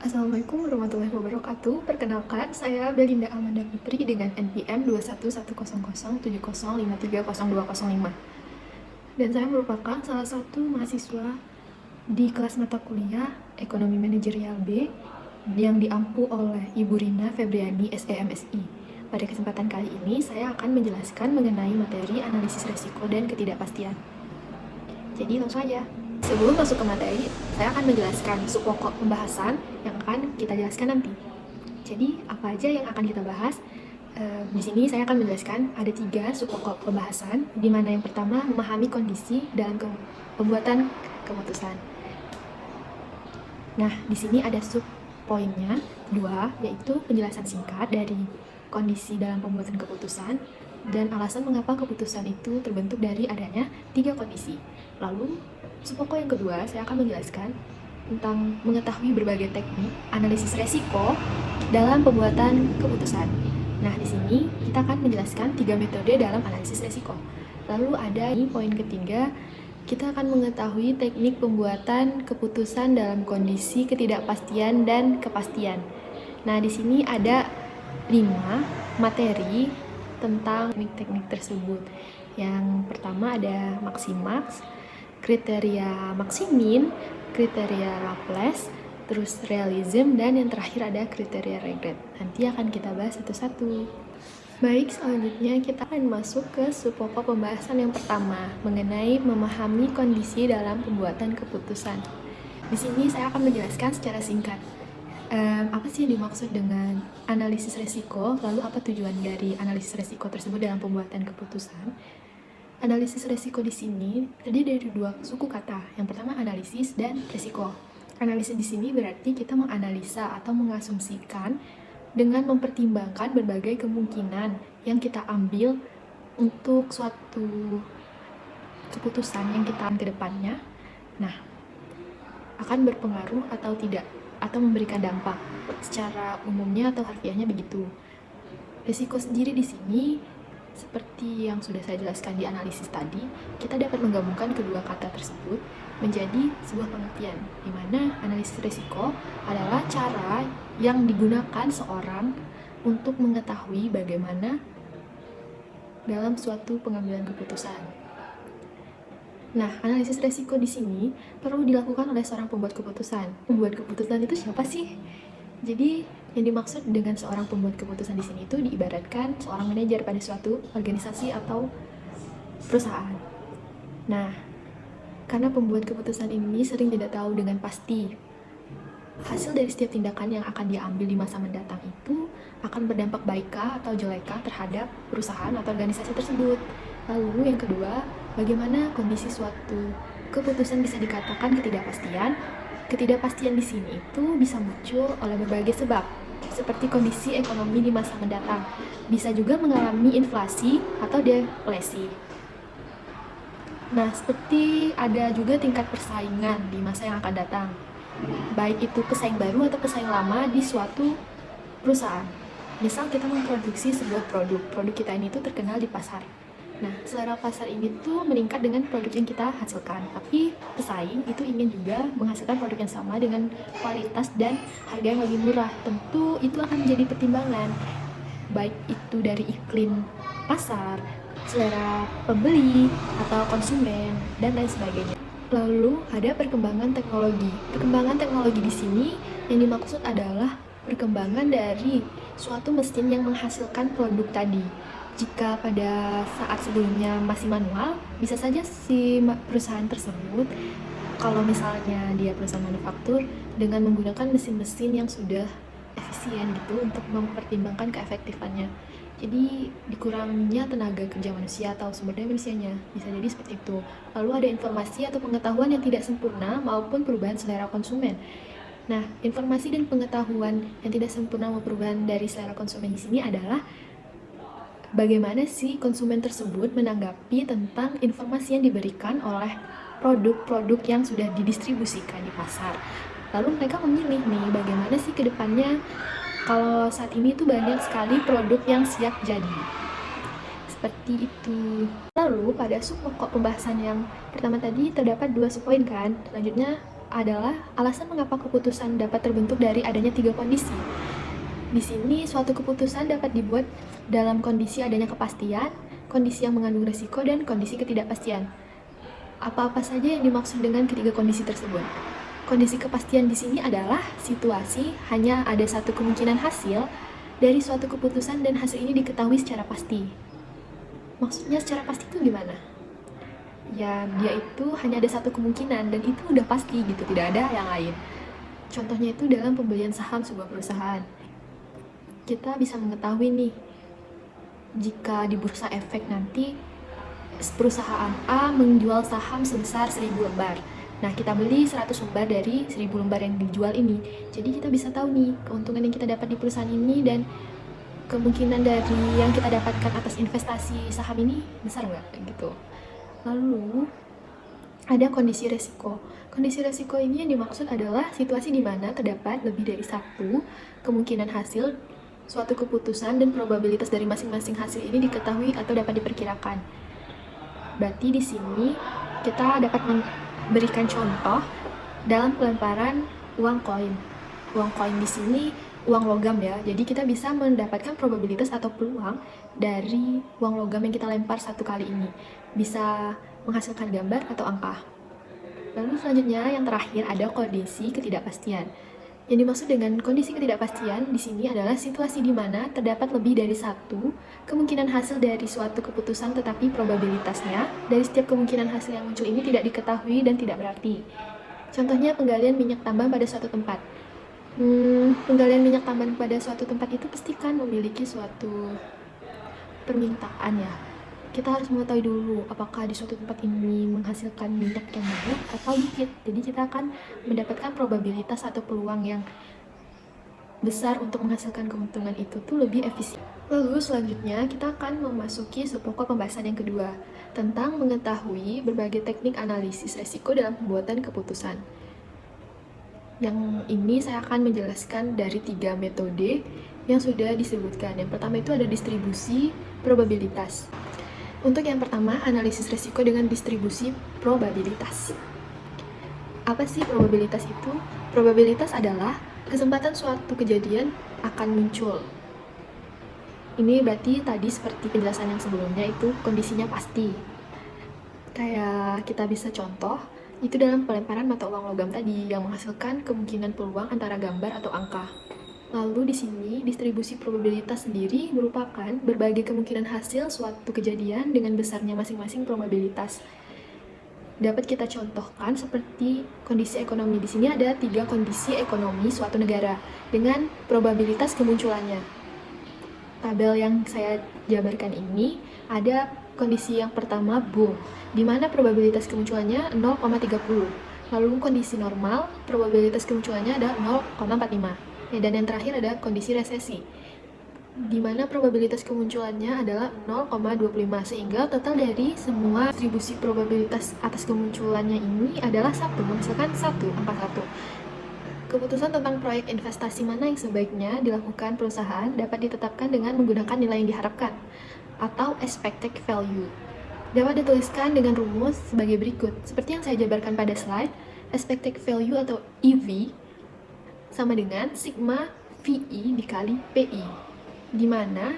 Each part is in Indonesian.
Assalamualaikum warahmatullahi wabarakatuh. Perkenalkan, saya Belinda Amanda Putri dengan NPM 2110070530205. Dan saya merupakan salah satu mahasiswa di kelas mata kuliah Ekonomi Manajerial B yang diampu oleh Ibu Rina Febriani SEMSI. Pada kesempatan kali ini, saya akan menjelaskan mengenai materi analisis resiko dan ketidakpastian. Jadi langsung aja. Sebelum masuk ke materi, saya akan menjelaskan pokok pembahasan yang akan kita jelaskan nanti. Jadi, apa aja yang akan kita bahas? Di sini saya akan menjelaskan ada 3 pokok pembahasan, di mana yang pertama memahami kondisi dalam pembuatan keputusan. Nah, di sini ada poinnya 2, yaitu penjelasan singkat dari kondisi dalam pembuatan keputusan dan alasan mengapa keputusan itu terbentuk dari adanya 3 kondisi. Lalu, pokok yang kedua, saya akan menjelaskan tentang mengetahui berbagai teknik analisis resiko dalam pembuatan keputusan. Nah, di sini kita akan menjelaskan 3 metode dalam analisis resiko. Lalu ada di poin ketiga, kita akan mengetahui teknik pembuatan keputusan dalam kondisi ketidakpastian dan kepastian. Nah, di sini ada 5 materi tentang teknik-teknik tersebut. Yang pertama ada Maximaks, kriteria Maximin, kriteria Laplace, terus realism, dan yang terakhir ada kriteria regret. Nanti akan kita bahas satu-satu. Baik, selanjutnya kita akan masuk ke pokok pembahasan yang pertama, mengenai memahami kondisi dalam pembuatan keputusan. Di sini saya akan menjelaskan secara singkat. Apa sih yang dimaksud dengan analisis resiko, lalu apa tujuan dari analisis resiko tersebut dalam pembuatan keputusan? Analisis resiko di sini terdiri dari 2 suku kata. Yang pertama analisis dan resiko. Analisis di sini berarti kita menganalisa atau mengasumsikan dengan mempertimbangkan berbagai kemungkinan yang kita ambil untuk suatu keputusan yang kita ambil ke depannya. Nah, akan berpengaruh atau tidak, atau memberikan dampak. Secara umumnya atau harfiahnya begitu. Resiko sendiri di sini seperti yang sudah saya jelaskan di analisis tadi, kita dapat menggabungkan kedua kata tersebut menjadi sebuah pengertian, di mana analisis risiko adalah cara yang digunakan seorang untuk mengetahui bagaimana dalam suatu pengambilan keputusan. Nah, analisis risiko di sini perlu dilakukan oleh seorang pembuat keputusan. Pembuat keputusan itu siapa sih? Jadi, yang dimaksud dengan seorang pembuat keputusan di sini itu diibaratkan seorang manajer pada suatu organisasi atau perusahaan. Nah, karena pembuat keputusan ini sering tidak tahu dengan pasti hasil dari setiap tindakan yang akan diambil di masa mendatang itu akan berdampak baikkah atau jelekkah terhadap perusahaan atau organisasi tersebut. Lalu yang kedua, bagaimana kondisi suatu keputusan bisa dikatakan ketidakpastian? Ketidakpastian di sini itu bisa muncul oleh berbagai sebab, seperti kondisi ekonomi di masa mendatang. Bisa juga mengalami inflasi atau deflasi. Nah, seperti ada juga tingkat persaingan di masa yang akan datang. Baik itu pesaing baru atau pesaing lama di suatu perusahaan. Misal kita memproduksi sebuah produk kita ini tuh terkenal di pasar. Nah, selera pasar ini tuh meningkat dengan produk yang kita hasilkan. Tapi pesaing itu ingin juga menghasilkan produk yang sama dengan kualitas dan harga yang lebih murah. Tentu itu akan menjadi pertimbangan. Baik itu dari iklim pasar, selera pembeli, atau konsumen, dan lain sebagainya. Lalu ada perkembangan teknologi. Perkembangan teknologi di sini yang dimaksud adalah perkembangan dari suatu mesin yang menghasilkan produk tadi. Jika pada saat sebelumnya masih manual, bisa saja si perusahaan tersebut, kalau misalnya dia perusahaan manufaktur, dengan menggunakan mesin-mesin yang sudah efisien gitu untuk mempertimbangkan keefektifannya. Jadi dikuranginya tenaga kerja manusia atau sumber daya manusianya, bisa jadi seperti itu. Lalu ada informasi atau pengetahuan yang tidak sempurna maupun perubahan selera konsumen. Nah, informasi dan pengetahuan yang tidak sempurna maupun perubahan dari selera konsumen di sini adalah bagaimana si konsumen tersebut menanggapi tentang informasi yang diberikan oleh produk-produk yang sudah didistribusikan di pasar. Lalu mereka memilih nih, bagaimana sih ke depannya kalau saat ini tuh banyak sekali produk yang siap jadi. Seperti itu. Lalu pada pokok pembahasan yang pertama tadi terdapat 2 subpoin kan. Selanjutnya adalah alasan mengapa keputusan dapat terbentuk dari adanya 3 kondisi. Di sini, suatu keputusan dapat dibuat dalam kondisi adanya kepastian, kondisi yang mengandung risiko, dan kondisi ketidakpastian. Apa-apa saja yang dimaksud dengan ketiga kondisi tersebut? Kondisi kepastian di sini adalah situasi hanya ada satu kemungkinan hasil dari suatu keputusan dan hasil ini diketahui secara pasti. Maksudnya secara pasti itu gimana? Ya, dia itu hanya ada satu kemungkinan dan itu udah pasti gitu, tidak ada yang lain. Contohnya itu dalam pembelian saham sebuah perusahaan. Kita bisa mengetahui nih, jika di bursa efek nanti perusahaan A menjual saham sebesar 1000 lembar. Nah, kita beli 100 lembar dari 1000 lembar yang dijual ini. Jadi kita bisa tahu nih, keuntungan yang kita dapat di perusahaan ini dan kemungkinan dari yang kita dapatkan atas investasi saham ini besar nggak? Gitu. Lalu, ada kondisi resiko. Kondisi resiko ini yang dimaksud adalah situasi di mana terdapat lebih dari satu kemungkinan hasil suatu keputusan dan probabilitas dari masing-masing hasil ini diketahui atau dapat diperkirakan. Berarti di sini kita dapat memberikan contoh dalam pelemparan uang koin. Uang koin di sini uang logam ya. Jadi kita bisa mendapatkan probabilitas atau peluang dari uang logam yang kita lempar satu kali ini. Bisa menghasilkan gambar atau angka. Lalu selanjutnya yang terakhir ada kondisi ketidakpastian. Yang dimaksud dengan kondisi ketidakpastian di sini adalah situasi di mana terdapat lebih dari satu kemungkinan hasil dari suatu keputusan tetapi probabilitasnya dari setiap kemungkinan hasil yang muncul ini tidak diketahui dan tidak berarti. Contohnya penggalian minyak tambang pada suatu tempat. Penggalian minyak tambang pada suatu tempat itu pastikan memiliki suatu permintaan ya. Kita harus mengetahui dulu apakah di suatu tempat ini menghasilkan minyak yang banyak atau dikit. Jadi kita akan mendapatkan probabilitas atau peluang yang besar untuk menghasilkan keuntungan itu tuh lebih efisien. Lalu selanjutnya kita akan memasuki pokok pembahasan yang kedua tentang mengetahui berbagai teknik analisis resiko dalam pembuatan keputusan. Yang ini saya akan menjelaskan dari 3 metode yang sudah disebutkan. Yang pertama itu ada distribusi probabilitas. Untuk yang pertama, analisis risiko dengan distribusi probabilitas. Apa sih probabilitas itu? Probabilitas adalah kesempatan suatu kejadian akan muncul. Ini berarti tadi seperti penjelasan yang sebelumnya itu kondisinya pasti. Kayak kita bisa contoh, itu dalam pelemparan mata uang logam tadi yang menghasilkan kemungkinan peluang antara gambar atau angka. Lalu di sini, distribusi probabilitas sendiri merupakan berbagai kemungkinan hasil suatu kejadian dengan besarnya masing-masing probabilitas. Dapat kita contohkan seperti kondisi ekonomi. Di sini ada 3 kondisi ekonomi suatu negara dengan probabilitas kemunculannya. Tabel yang saya jabarkan ini ada kondisi yang pertama boom, di mana probabilitas kemunculannya 0,30. Lalu kondisi normal, probabilitas kemunculannya ada 0,45. Dan yang terakhir ada kondisi resesi, di mana probabilitas kemunculannya adalah 0,25, sehingga total dari semua distribusi probabilitas atas kemunculannya ini adalah 1, menghasilkan 1, angka 1. Keputusan tentang proyek investasi mana yang sebaiknya dilakukan perusahaan dapat ditetapkan dengan menggunakan nilai yang diharapkan, atau expected value. Dapat dituliskan dengan rumus sebagai berikut. Seperti yang saya jabarkan pada slide, expected value atau EV sama dengan sigma VI dikali PI, di mana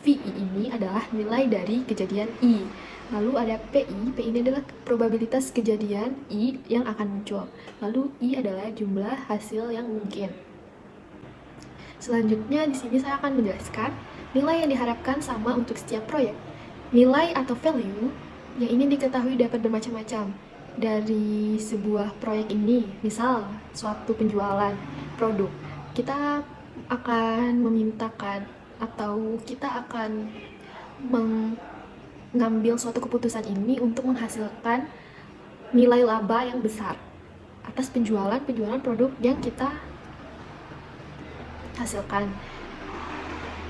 VI ini adalah nilai dari kejadian I. Lalu ada PI ini adalah probabilitas kejadian I yang akan muncul. Lalu I adalah jumlah hasil yang mungkin. Selanjutnya di sini saya akan menjelaskan nilai yang diharapkan sama untuk setiap proyek. Nilai atau value yang ingin diketahui dapat bermacam-macam. Dari sebuah proyek ini, misal suatu penjualan produk, kita akan memintakan atau kita akan mengambil suatu keputusan ini untuk menghasilkan nilai laba yang besar atas penjualan produk yang kita hasilkan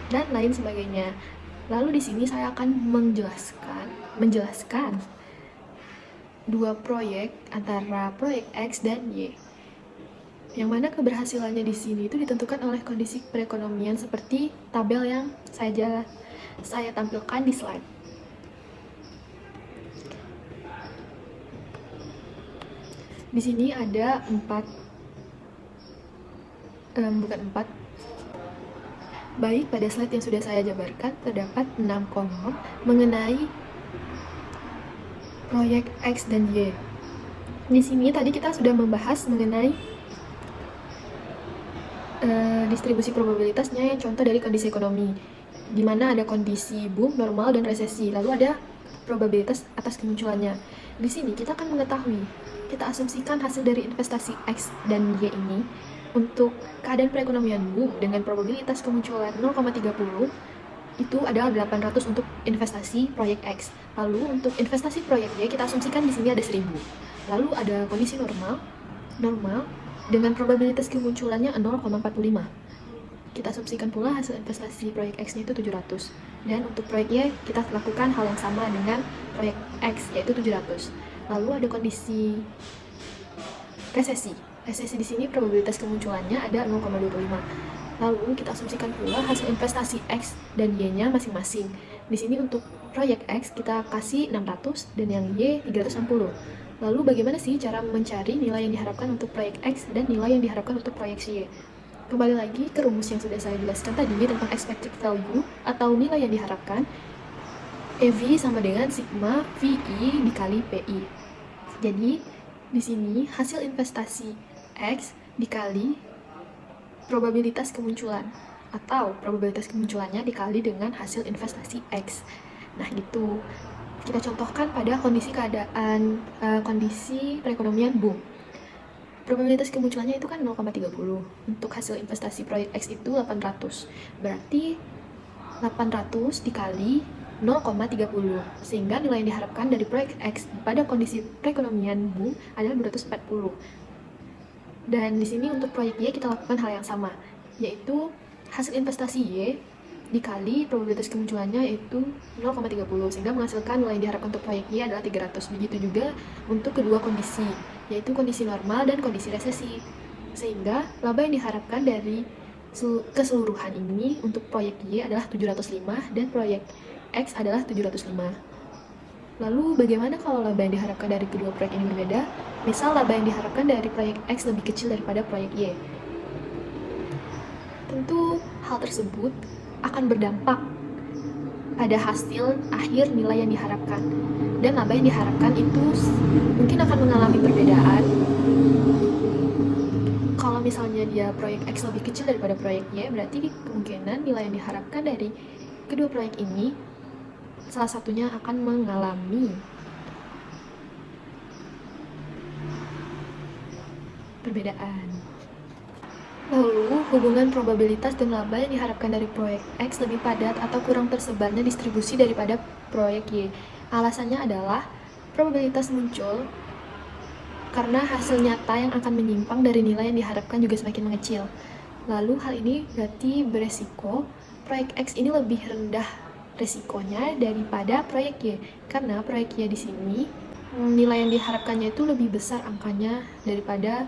dan lain sebagainya. Lalu di sini saya akan menjelaskan 2 proyek antara proyek X dan Y, yang mana keberhasilannya di sini itu ditentukan oleh kondisi perekonomian seperti tabel yang saya tampilkan di slide. Di sini ada bukan 4. Baik, pada slide yang sudah saya jabarkan terdapat 6 kolom mengenai proyek X dan Y. Di sini tadi kita sudah membahas mengenai distribusi probabilitasnya yang contoh dari kondisi ekonomi, di mana ada kondisi boom, normal, dan resesi. Lalu ada probabilitas atas kemunculannya. Di sini kita akan mengetahui, kita asumsikan hasil dari investasi X dan Y ini untuk keadaan perekonomian boom dengan probabilitas kemunculan 0,30 itu adalah 800 untuk investasi proyek X. Lalu untuk investasi proyek Y kita asumsikan di sini ada 1000. Lalu ada kondisi normal dengan probabilitas kemunculannya 0,45. Kita asumsikan pula hasil investasi proyek X-nya itu 700. Dan untuk proyek Y, kita lakukan hal yang sama dengan proyek X, yaitu 700. Lalu ada kondisi resesi. Resesi di sini probabilitas kemunculannya ada 0,25. Lalu kita asumsikan pula hasil investasi X dan Y-nya masing-masing. Di sini untuk proyek X kita kasih 600 dan yang Y 360. Lalu bagaimana sih cara mencari nilai yang diharapkan untuk proyek X dan nilai yang diharapkan untuk proyek Y? Kembali lagi ke rumus yang sudah saya jelaskan tadi tentang expected value atau nilai yang diharapkan. EV sama dengan sigma VI dikali PI. Jadi di sini hasil investasi X dikali probabilitas kemunculan atau probabilitas kemunculannya dikali dengan hasil investasi X. Nah gitu. Kita contohkan pada kondisi perekonomian boom. Probabilitas kemunculannya itu kan 0,30. Untuk hasil investasi proyek X itu 800. Berarti 800 dikali 0,30. Sehingga nilai yang diharapkan dari proyek X pada kondisi perekonomian boom adalah 240. Dan di sini untuk proyek Y kita lakukan hal yang sama, yaitu hasil investasi Y dikali probabilitas kemunculannya yaitu 0,30 sehingga menghasilkan nilai yang diharapkan untuk proyek Y adalah 300. Begitu juga untuk kedua kondisi, yaitu kondisi normal dan kondisi resesi. Sehingga laba yang diharapkan dari keseluruhan ini untuk proyek Y adalah 705 dan proyek X adalah 705. Lalu bagaimana kalau laba yang diharapkan dari kedua proyek ini berbeda? Misal laba yang diharapkan dari proyek X lebih kecil daripada proyek Y. Tentu hal tersebut akan berdampak pada hasil akhir nilai yang diharapkan. Dan laba yang diharapkan itu mungkin akan mengalami perbedaan. Kalau misalnya dia proyek X lebih kecil daripada proyek Y, berarti kemungkinan nilai yang diharapkan dari kedua proyek ini salah satunya akan mengalami perbedaan. Lalu, hubungan probabilitas dan laba yang diharapkan dari proyek X lebih padat atau kurang tersebarnya distribusi daripada proyek Y. Alasannya adalah probabilitas muncul karena hasil nyata yang akan menyimpang dari nilai yang diharapkan juga semakin mengecil. Lalu, hal ini berarti beresiko proyek X ini lebih rendah resikonya daripada proyek Y. Karena proyek Y di sini nilai yang diharapkannya itu lebih besar angkanya daripada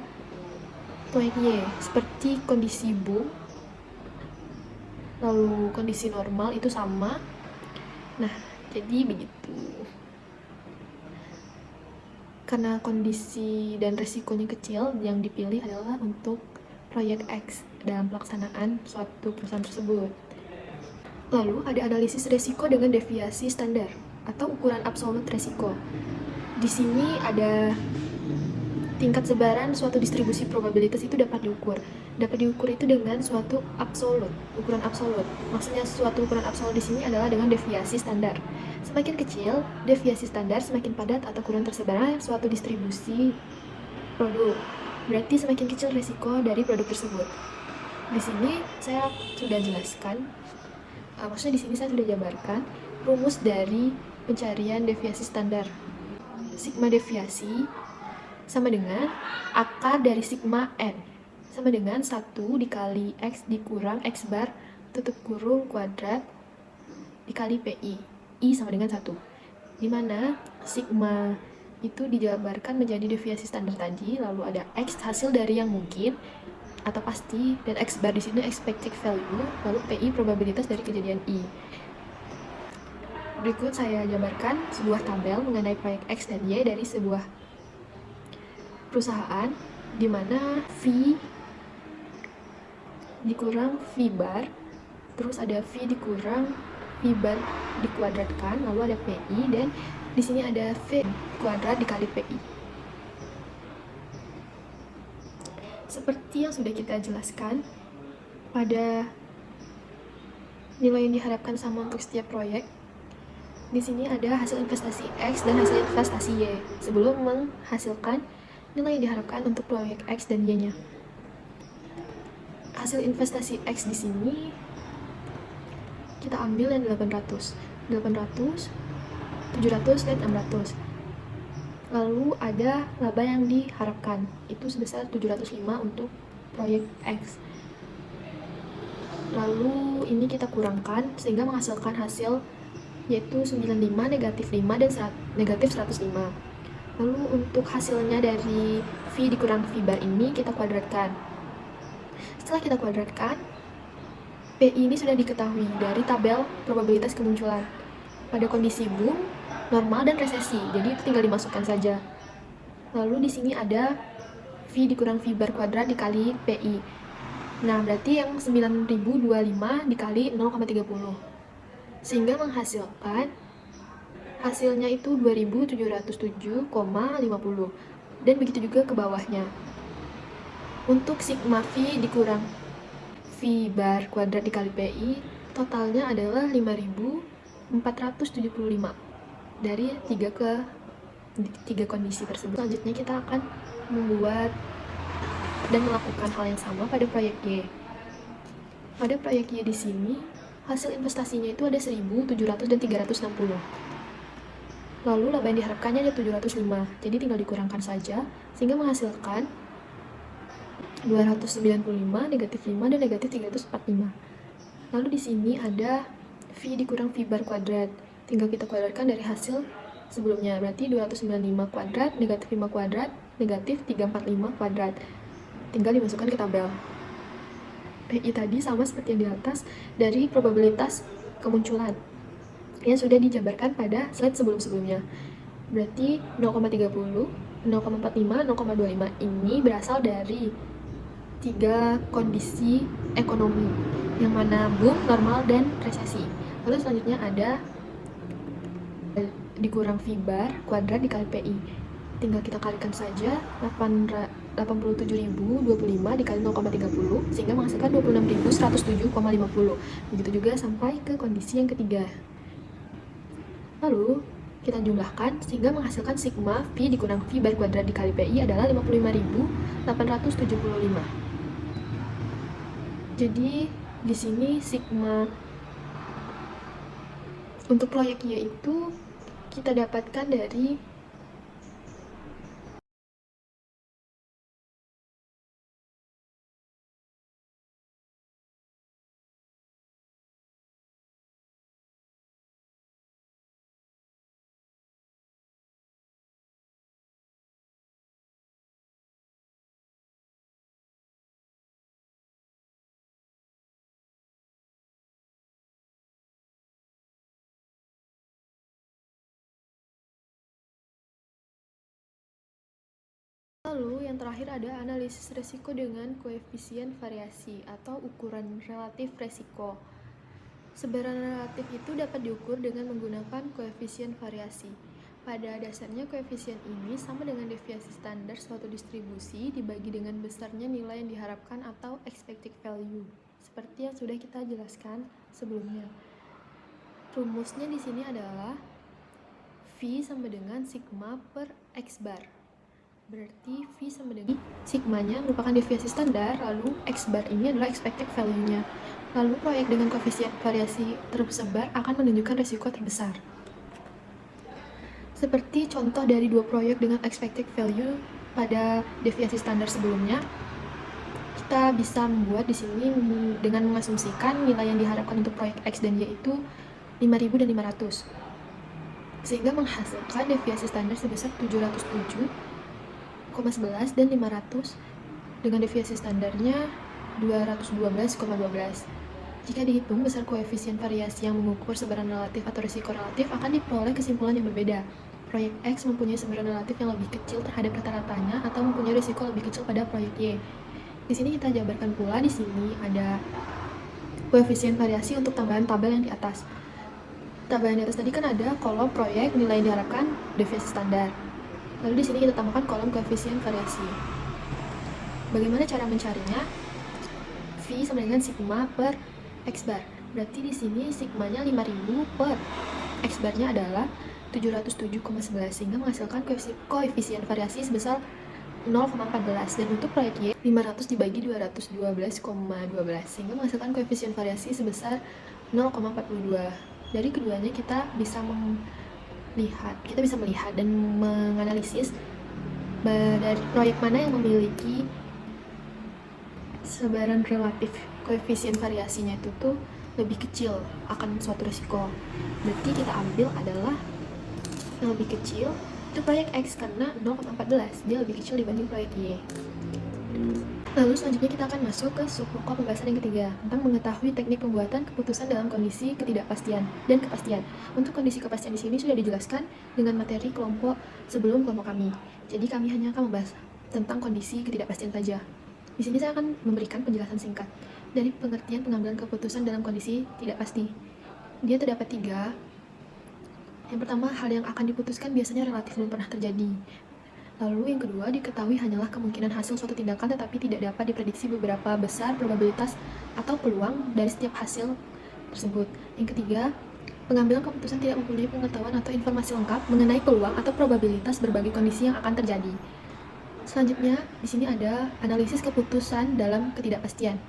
proyek Y, seperti kondisi boom, lalu kondisi normal itu sama. Nah, jadi begitu. Karena kondisi dan resikonya kecil, yang dipilih adalah untuk proyek X dalam pelaksanaan suatu perusahaan tersebut. Lalu ada analisis resiko dengan deviasi standar atau ukuran absolut resiko. Di sini ada tingkat sebaran suatu distribusi probabilitas itu dapat diukur. Dapat diukur itu dengan suatu absolut, ukuran absolut. Maksudnya suatu ukuran absolut di sini adalah dengan deviasi standar. Semakin kecil deviasi standar, semakin padat atau kurang tersebaran suatu distribusi produk. Berarti semakin kecil risiko dari produk tersebut. Di sini saya sudah jelaskan, maksudnya di sini saya sudah jabarkan rumus dari pencarian deviasi standar. Sigma deviasi sama dengan akar dari sigma n sama dengan 1 dikali X dikurang X bar tutup kurung kuadrat dikali PI. I sama dengan 1, dimana sigma itu dijabarkan menjadi deviasi standar tadi, lalu ada X hasil dari yang mungkin atau pasti, dan X bar di sini expected value, lalu PI probabilitas dari kejadian I. Berikut saya jabarkan sebuah tabel mengenai proyek X dan Y dari sebuah perusahaan, di mana V dikurang V bar, terus ada V dikurang V bar dikuadratkan, lalu ada PI, dan di sini ada V kuadrat dikali PI. Seperti yang sudah kita jelaskan, pada nilai yang diharapkan sama untuk setiap proyek, di sini ada hasil investasi X dan hasil investasi Y sebelum menghasilkan nilai yang diharapkan untuk proyek X dan Y-nya. Hasil investasi X di sini kita ambil yang 800, 700, dan 600. Lalu ada laba yang diharapkan, itu sebesar 705 untuk proyek X. Lalu ini kita kurangkan sehingga menghasilkan hasil yaitu 95, negatif 5, dan negatif 105. Lalu untuk hasilnya dari V dikurang V bar ini kita kuadratkan. Setelah kita kuadratkan, PI ini sudah diketahui dari tabel probabilitas kemunculan pada kondisi boom, normal, dan resesi. Jadi itu tinggal dimasukkan saja. Lalu di sini ada V dikurang V bar kuadrat dikali PI. Nah, berarti yang 9025 dikali 0,30. Sehingga menghasilkan hasilnya itu 2707,50. Dan begitu juga ke bawahnya. Untuk sigma V dikurang V bar kuadrat dikali PI, totalnya adalah 5475 dari tiga kondisi tersebut. Selanjutnya kita akan membuat dan melakukan hal yang sama pada proyek Y. Pada proyek Y di sini, hasil investasinya itu ada 1.700 dan 360. Lalu laba yang diharapkannya ada 705, jadi tinggal dikurangkan saja, sehingga menghasilkan 295, negatif 5, dan negatif 345. Lalu di sini ada V dikurang V bar kuadrat. Tinggal kita kuadratkan dari hasil sebelumnya. Berarti 295 kuadrat, negatif 5 kuadrat, negatif 345 kuadrat. Tinggal dimasukkan ke tabel. PI tadi sama seperti yang di atas dari probabilitas kemunculan yang sudah dijabarkan pada slide sebelum-sebelumnya. Berarti 0,30, 0,45, 0,25 ini berasal dari tiga kondisi ekonomi, yang mana boom, normal, dan resesi. Lalu selanjutnya ada dikurang V bar kuadrat dikali PI. Tinggal kita kalikan saja 87.025 dikali 0,30 sehingga menghasilkan 26.107,50. Begitu juga sampai ke kondisi yang ketiga. Lalu kita jumlahkan sehingga menghasilkan sigma V dikurang V bar kuadrat dikali PI adalah 55.875. Jadi di sini sigma untuk proyek Y itu kita dapatkan dari Lalu yang terakhir ada analisis resiko dengan koefisien variasi atau ukuran relatif resiko. Sebaran relatif itu dapat diukur dengan menggunakan koefisien variasi. Pada dasarnya koefisien ini sama dengan deviasi standar suatu distribusi dibagi dengan besarnya nilai yang diharapkan atau expected value, seperti yang sudah kita jelaskan sebelumnya. Rumusnya di sini adalah V sama dengan sigma per X bar. Berarti V sama dengan sigmanya merupakan deviasi standar, lalu X bar ini adalah expected value-nya. Lalu proyek dengan koefisien variasi tersebar akan menunjukkan resiko terbesar. Seperti contoh dari dua proyek dengan expected value pada deviasi standar sebelumnya, kita bisa membuat di sini dengan mengasumsikan nilai yang diharapkan untuk proyek X dan Y itu 5.000 dan 500. Sehingga menghasilkan deviasi standar sebesar 707,11 dan 500 dengan deviasi standarnya 212,12. Jika dihitung besar koefisien variasi yang mengukur sebaran relatif atau risiko relatif akan diperoleh kesimpulan yang berbeda. proyek X mempunyai semburan relatif yang lebih kecil terhadap rata-ratanya atau mempunyai risiko lebih kecil pada proyek Y. Di sini kita jabarkan pula di sini ada koefisien variasi untuk tambahan tabel yang di atas. Tabel yang di atas tadi kan ada kolom proyek, nilai yang diharapkan, deviasi standar. Lalu di sini kita tambahkan kolom koefisien variasi. Bagaimana cara mencarinya? V sama dengan sigma per X bar. Berarti di sini sigmanya 5000 per X barnya adalah 707,11 sehingga menghasilkan koefisien variasi sebesar 0,14 dan untuk proyek Y 500 dibagi 212,12 sehingga menghasilkan koefisien variasi sebesar 0,42. Dari keduanya kita bisa melihat dan menganalisis dari proyek mana yang memiliki sebaran relatif koefisien variasinya itu tuh lebih kecil akan suatu risiko. Berarti kita ambil adalah yang lebih kecil itu proyek X karena 0,14 dia lebih kecil dibanding proyek Y. Lalu selanjutnya kita akan masuk ke subpokok pembahasan yang ketiga tentang mengetahui teknik pembuatan keputusan dalam kondisi ketidakpastian dan kepastian. Untuk kondisi kepastian di sini sudah dijelaskan dengan materi kelompok sebelum kelompok kami. Jadi kami hanya akan membahas tentang kondisi ketidakpastian saja. Di sini saya akan memberikan penjelasan singkat dari pengertian pengambilan keputusan dalam kondisi tidak pasti. Dia terdapat 3. Yang pertama, hal yang akan diputuskan biasanya relatif belum pernah terjadi. Lalu yang kedua, diketahui hanyalah kemungkinan hasil suatu tindakan tetapi tidak dapat diprediksi beberapa besar probabilitas atau peluang dari setiap hasil tersebut. Yang ketiga, pengambilan keputusan tidak mempunyai pengetahuan atau informasi lengkap mengenai peluang atau probabilitas berbagai kondisi yang akan terjadi. Selanjutnya, di sini ada analisis keputusan dalam ketidakpastian.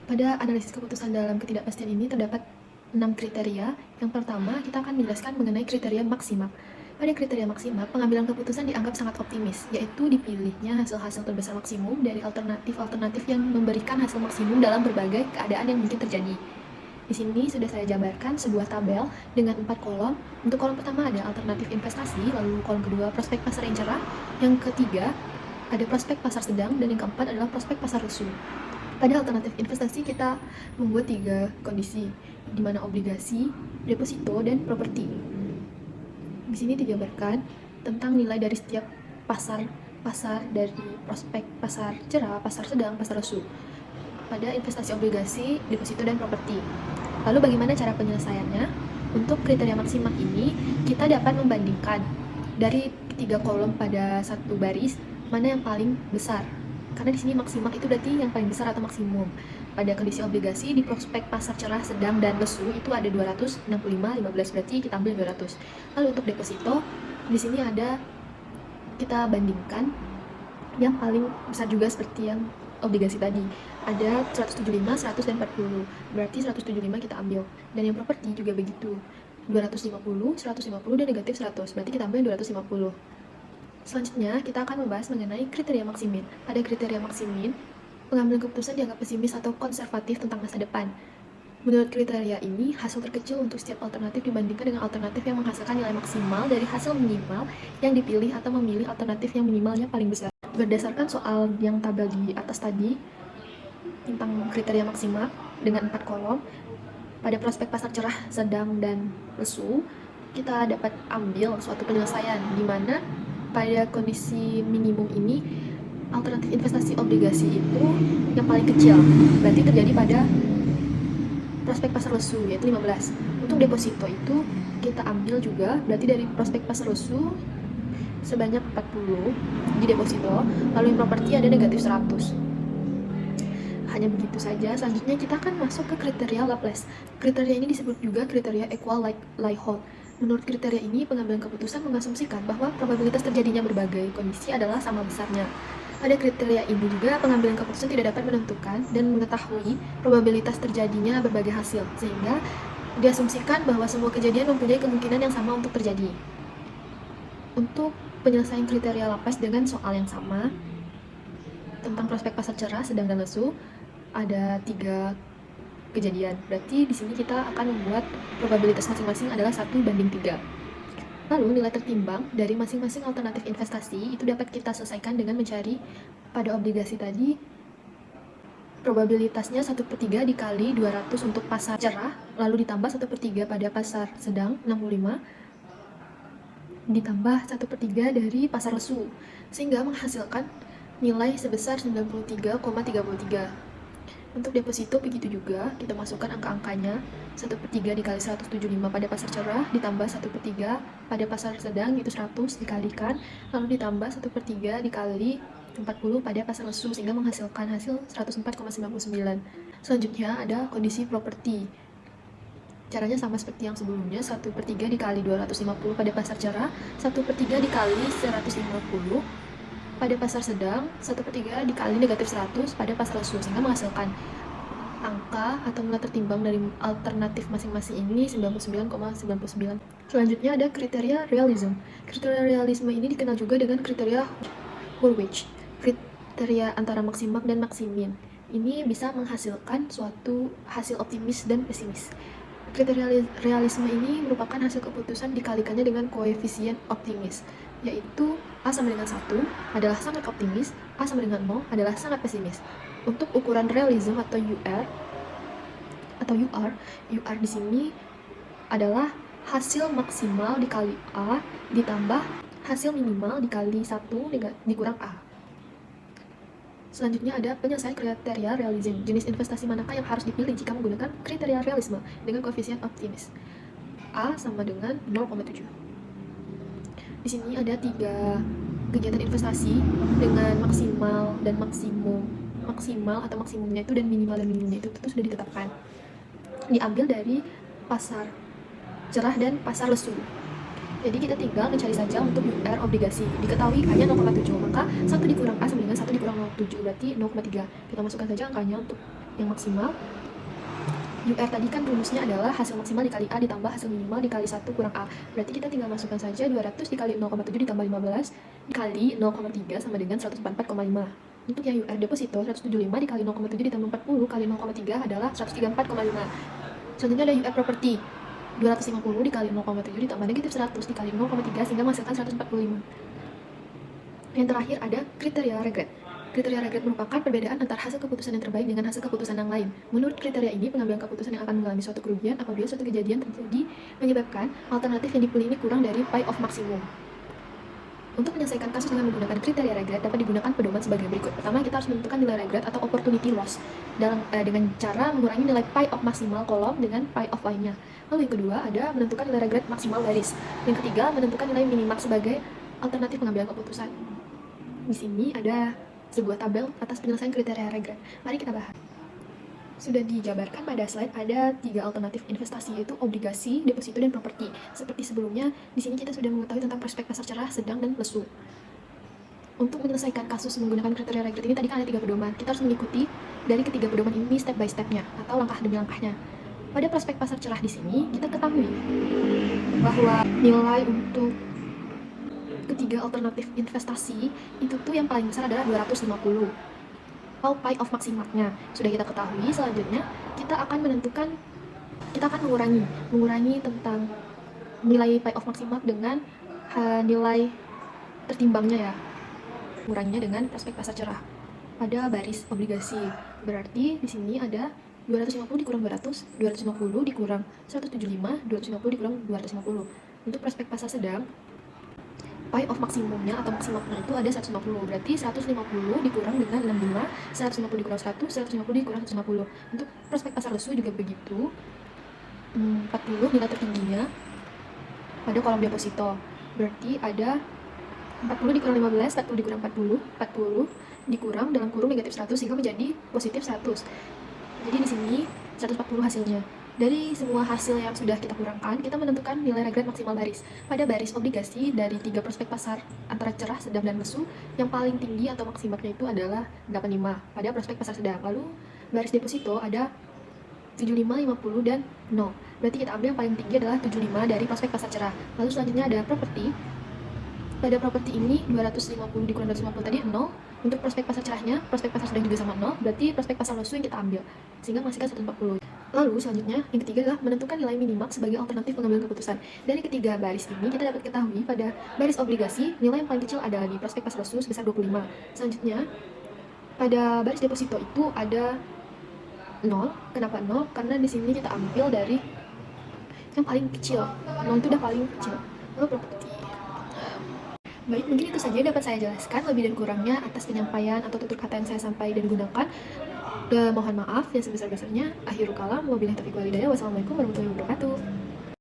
Pada analisis keputusan dalam ketidakpastian ini terdapat 6 kriteria. Yang pertama, kita akan menjelaskan mengenai kriteria maksimal. Pada kriteria maksimal, pengambilan keputusan dianggap sangat optimis, yaitu dipilihnya hasil-hasil terbesar maksimum dari alternatif-alternatif yang memberikan hasil maksimum dalam berbagai keadaan yang mungkin terjadi. Di sini sudah saya jabarkan sebuah tabel dengan 4 kolom. Untuk kolom pertama ada alternatif investasi, lalu kolom kedua prospek pasar yang cerah, yang ketiga ada prospek pasar sedang, dan yang keempat adalah prospek pasar lesu. Pada alternatif investasi kita membuat 3 kondisi, di mana obligasi, deposito, dan properti. Di sini dijabarkan tentang nilai dari setiap pasar dari prospek pasar cerah, pasar sedang, pasar lesu. Pada investasi obligasi, deposito, dan properti. Lalu bagaimana cara penyelesaiannya? Untuk kriteria maksimal ini, kita dapat membandingkan dari 3 kolom pada satu baris, mana yang paling besar. Karena di sini maksimal itu berarti yang paling besar atau maksimum. Pada kondisi obligasi, di prospek pasar cerah, sedang, dan lesu itu ada 265,15, berarti kita ambil 200. Lalu untuk deposito, di sini ada kita bandingkan yang paling besar juga seperti yang obligasi tadi. Ada 175, 100, dan 40. Berarti 175 kita ambil. Dan yang properti juga begitu. 250, 150, dan negatif 100. Berarti kita ambil 250. Selanjutnya, kita akan membahas mengenai kriteria maksimin. Pada kriteria maksimin, pengambilan keputusan dianggap pesimis atau konservatif tentang masa depan. Menurut kriteria ini, hasil terkecil untuk setiap alternatif dibandingkan dengan alternatif yang menghasilkan nilai maksimal dari hasil minimal yang dipilih atau memilih alternatif yang minimalnya paling besar. Berdasarkan soal yang tabel di atas tadi, tentang kriteria maksimal dengan 4 kolom, pada prospek pasar cerah, sedang, dan lesu, kita dapat ambil suatu penyelesaian di mana pada kondisi minimum ini alternatif investasi obligasi itu yang paling kecil, berarti terjadi pada prospek pasar lesu, yaitu 15. Untuk deposito itu kita ambil juga, berarti dari prospek pasar lesu sebanyak 40 di deposito, lalu yang properti ada negatif 100. Hanya begitu saja. Selanjutnya kita akan masuk ke kriteria Laplace. Kriteria ini disebut juga kriteria equal likelihood. Menurut kriteria ini, pengambilan keputusan mengasumsikan bahwa probabilitas terjadinya berbagai kondisi adalah sama besarnya. Pada kriteria ini juga, pengambilan keputusan tidak dapat menentukan dan mengetahui probabilitas terjadinya berbagai hasil, sehingga diasumsikan bahwa semua kejadian mempunyai kemungkinan yang sama untuk terjadi. Untuk penyelesaian kriteria Laplace dengan soal yang sama tentang prospek pasar cerah, sedang, dan lesu, ada 3 kejadian. Berarti di sini kita akan membuat probabilitas masing-masing adalah 1:3. Lalu nilai tertimbang dari masing-masing alternatif investasi itu dapat kita selesaikan dengan mencari pada obligasi tadi probabilitasnya 1/3 dikali 200 untuk pasar cerah, lalu ditambah 1/3 pada pasar sedang 65, ditambah 1/3 dari pasar lesu, sehingga menghasilkan nilai sebesar 93,33. Untuk deposito begitu juga, kita masukkan angka-angkanya, 1/3 dikali 175 pada pasar cerah, ditambah 1/3 pada pasar sedang, yaitu 100 dikalikan, lalu ditambah 1/3 dikali 40 pada pasar lesu, sehingga menghasilkan hasil 104,99. Selanjutnya ada kondisi properti. Caranya sama seperti yang sebelumnya, 1/3 dikali 250 pada pasar cerah, 1/3 dikali 150 pada pasar sedang, 1/3 dikali negatif 100 pada pasar lesu, sehingga menghasilkan angka atau nilai tertimbang dari alternatif masing-masing ini 99,99. Selanjutnya ada kriteria realism. Kriteria realisme ini dikenal juga dengan kriteria Hurwitz, kriteria antara maksimal dan maksimin. Ini bisa menghasilkan suatu hasil optimis dan pesimis. Kriteria realisme ini merupakan hasil keputusan dikalikannya dengan koefisien optimis, yaitu A sama dengan 1 adalah sangat optimis, A sama dengan 0 adalah sangat pesimis. Untuk ukuran realism atau UR di sini adalah hasil maksimal dikali A ditambah hasil minimal dikali 1 dikurang A. Selanjutnya ada penyelesaian kriteria realism. Jenis investasi manakah yang harus dipilih jika menggunakan kriteria realisme dengan koefisien optimis? A sama dengan 0,7. Di sini ada 3 kegiatan investasi dengan maksimal dan maksimum. Maksimal atau maksimumnya itu dan minimumnya itu sudah ditetapkan. Diambil dari pasar cerah dan pasar lesu. Jadi kita tinggal mencari saja untuk UR obligasi. Diketahui A-nya 0,7, maka 1 dikurang A sama dengan 1 dikurang 0,7, berarti 0,3. Kita masukkan saja angkanya untuk yang maksimal. UR tadi kan rumusnya adalah hasil maksimal dikali A ditambah hasil minimal dikali 1 kurang A. Berarti kita tinggal masukkan saja 200 dikali 0,7 ditambah 15 dikali 0,3 sama dengan 144,5. Untuk yang UR deposito, 175 dikali 0,7 ditambah 40 kali 0,3 adalah 134,5. Selanjutnya ada UR property. 250 dikali 0,7 ditambah negatif 100 dikali 0,3 sehingga menghasilkan 145. Yang terakhir ada kriteria regret. Kriteria regret merupakan perbedaan antara hasil keputusan yang terbaik dengan hasil keputusan yang lain. Menurut kriteria ini, pengambilan keputusan yang akan mengalami suatu kerugian apabila suatu kejadian terjadi menyebabkan alternatif yang dipilih ini kurang dari pi of maksimum. Untuk menyelesaikan kasus dengan menggunakan kriteria regret dapat digunakan pedoman sebagai berikut. Pertama, kita harus menentukan nilai regret atau opportunity loss dengan cara mengurangi nilai pi of maksimal kolom dengan pi of lainnya. Lalu yang kedua ada menentukan nilai regret maksimal baris. Yang ketiga menentukan nilai minimal sebagai alternatif pengambilan keputusan. Di sini ada sebuah tabel atas penyelesaian kriteria regret. Mari kita bahas. Sudah dijabarkan pada slide ada 3 alternatif investasi, yaitu obligasi, deposito, dan properti. Seperti sebelumnya, di sini kita sudah mengetahui tentang prospek pasar cerah, sedang, dan lesu. Untuk menyelesaikan kasus menggunakan kriteria regret ini tadi kan ada 3 pedoman. Kita harus mengikuti dari ketiga pedoman ini step by stepnya atau langkah demi langkahnya. Pada prospek pasar cerah di sini kita ketahui bahwa nilai untuk ketiga alternatif investasi itu tuh yang paling besar adalah 250. Atau pi of maksimalnya sudah kita ketahui. Selanjutnya kita akan mengurangi tentang nilai pi of maksimal dengan nilai tertimbangnya ya, menguranginya dengan prospek pasar cerah pada baris obligasi. Berarti di sini ada 250 dikurang 200, 250 dikurang 175, 250 dikurang 250. Untuk prospek pasar sedang, pi of maksimumnya atau maksimalnya itu ada 150, berarti 150 dikurang dengan 65, 150 dikurang 100, 150 dikurang 150. Untuk prospek pasar lesu juga begitu, 40 nilai tertingginya pada kolom deposito, berarti ada 40 dikurang 15, 40 dikurang 40, 40 dikurang dalam kurung negatif 100 sehingga menjadi positif 100. Jadi di sini 140 hasilnya. Dari semua hasil yang sudah kita kurangkan, kita menentukan nilai regret maksimal baris. Pada baris obligasi dari 3 prospek pasar antara cerah, sedang, dan lesu, yang paling tinggi atau maksimalnya itu adalah 85 pada prospek pasar sedang. Lalu baris deposito ada 75, 50, dan 0. Berarti kita ambil yang paling tinggi adalah 75 dari prospek pasar cerah. Lalu selanjutnya ada properti. Pada properti ini 250 dikurang 250 tadi 0. Untuk prospek pasar cerahnya, prospek pasar sedang juga sama 0. Berarti prospek pasar lesu yang kita ambil, sehingga menghasilkan 140. Lalu selanjutnya yang ketiga adalah menentukan nilai minimal sebagai alternatif pengambilan keputusan. Dari ketiga baris ini kita dapat ketahui pada baris obligasi nilai yang paling kecil adalah di prospek pasar lesu sebesar 25. Selanjutnya pada baris deposito itu ada 0. Kenapa 0? Karena di sini kita ambil dari yang paling kecil. 0 itu udah paling kecil. Lalu properti. Baik, mungkin itu saja yang dapat saya jelaskan. Lebih dan kurangnya atas penyampaian atau tutur kata yang saya sampaikan dan gunakan, mohon maaf yang sebesar-besarnya. Akhirul kalam, wabillahi taufiq wal hidayah. Wassalamualaikum warahmatullahi wabarakatuh.